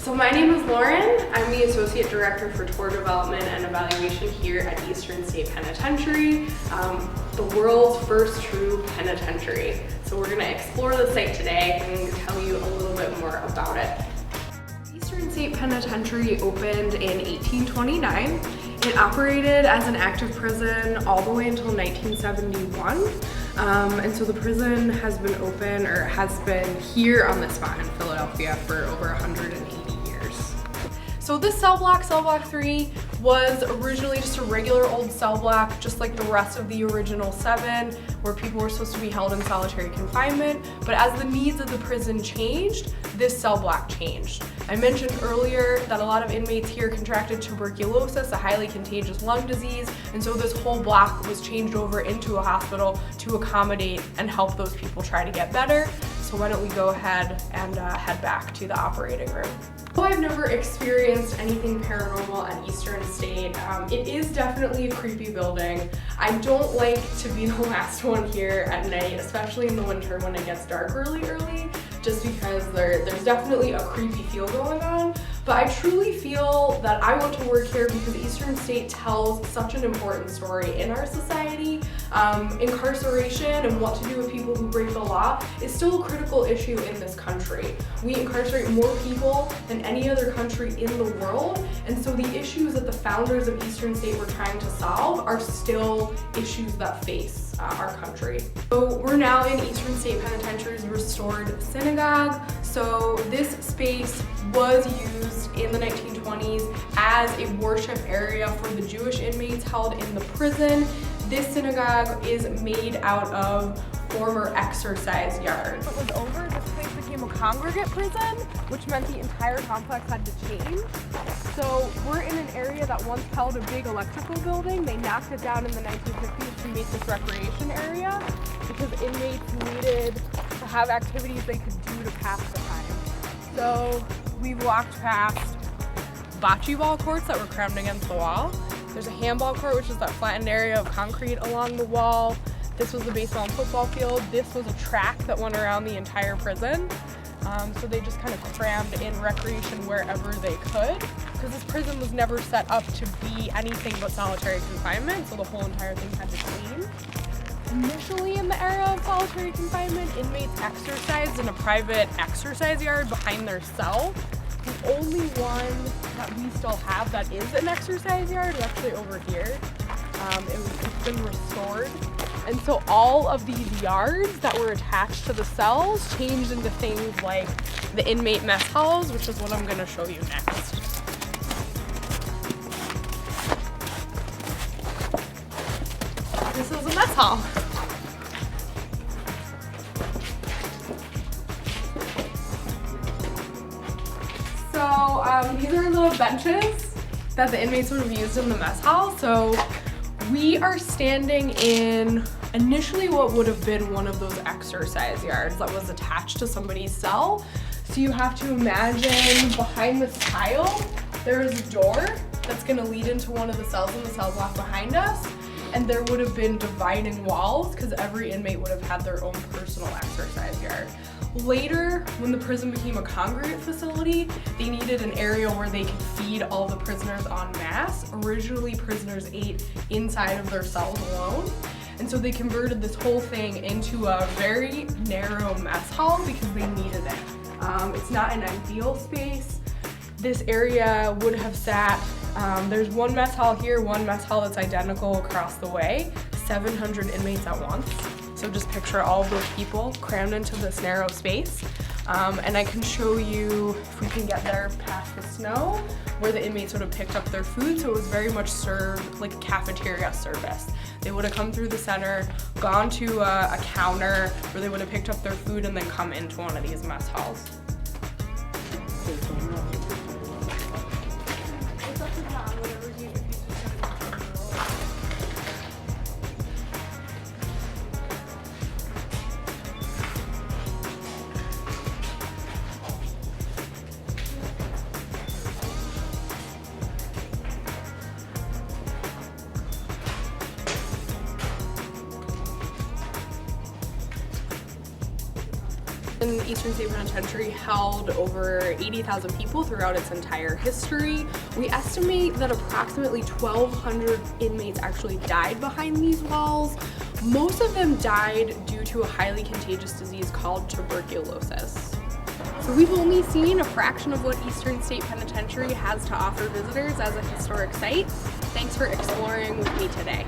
So my name is Lauren. I'm the Associate Director for Tour Development and Evaluation here at Eastern State Penitentiary, the world's first true penitentiary. So we're going to explore the site today and tell you a little bit more about it. Eastern State Penitentiary opened in 1829. It operated as an active prison all the way until 1971. And so the prison has been open, or has been here on this spot in Philadelphia for over 180 years. So this cell block 3, was originally just a regular old cell block, just like the rest of the original 7, where people were supposed to be held in solitary confinement. But as the needs of the prison changed, this cell block changed. I mentioned earlier that a lot of inmates here contracted tuberculosis, a highly contagious lung disease, and so this whole block was changed over into a hospital to accommodate and help those people try to get better. So why don't we go ahead and head back to the operating room. Though I've never experienced anything paranormal at Eastern State, it is definitely a creepy building. I don't like to be the last one here at night, especially in the winter when it gets dark really early, just because there's definitely a creepy feel going on. But I truly feel that I want to work here because Eastern State tells such an important story in our society. Incarceration and what to do with people who break the law is still a critical issue in this country. We incarcerate more people than any other country in the world, and so the issues that the founders of Eastern State were trying to solve are still issues that face our country. So we're now in Eastern State Penitentiary's restored synagogue. So this space was used in the 1920s as a worship area for the Jewish inmates held in the prison. This synagogue is made out of former exercise yards. When it was over, this place became a congregate prison, which meant the entire complex had to change. So we're in an area that once held a big electrical building. They knocked it down in the 1950s to make this recreation area because inmates needed to have activities they could do to pass the time. So we walked past bocce ball courts that were crammed against the wall. There's a handball court, which is that flattened area of concrete along the wall. This was the baseball and football field. This was a track that went around the entire prison. So they just kind of crammed in recreation wherever they could, because this prison was never set up to be anything but solitary confinement, so the whole entire thing had to change. Initially in the era of solitary confinement, inmates exercised in a private exercise yard behind their cell. The only one that we still have that is an exercise yard is actually over here. It's been restored. And so all of these yards that were attached to the cells changed into things like the inmate mess halls, which is what I'm going to show you next. This is a mess hall. So these are the benches that the inmates would have used in the mess hall. So we are standing in initially what would have been one of those exercise yards that was attached to somebody's cell. So you have to imagine behind this tile, there is a door that's going to lead into one of the cells in the cell block behind us. And there would have been dividing walls because every inmate would have had their own personal exercise yard. Later, when the prison became a congregate facility, they needed an area where they could feed all the prisoners en masse. Originally, prisoners ate inside of their cells alone. And so they converted this whole thing into a very narrow mess hall because they needed it. It's not an ideal space. This area would have sat, there's one mess hall here, one mess hall that's identical across the way, 700 inmates at once. So just picture all of those people crammed into this narrow space. And I can show you, if we can get there past the snow, where the inmates would have picked up their food. So it was very much served like a cafeteria service. They would have come through the center, gone to a counter where they would have picked up their food and then come into one of these mess halls. And Eastern State Penitentiary held over 80,000 people throughout its entire history. We estimate that approximately 1,200 inmates actually died behind these walls. Most of them died due to a highly contagious disease called tuberculosis. So we've only seen a fraction of what Eastern State Penitentiary has to offer visitors as a historic site. Thanks for exploring with me today.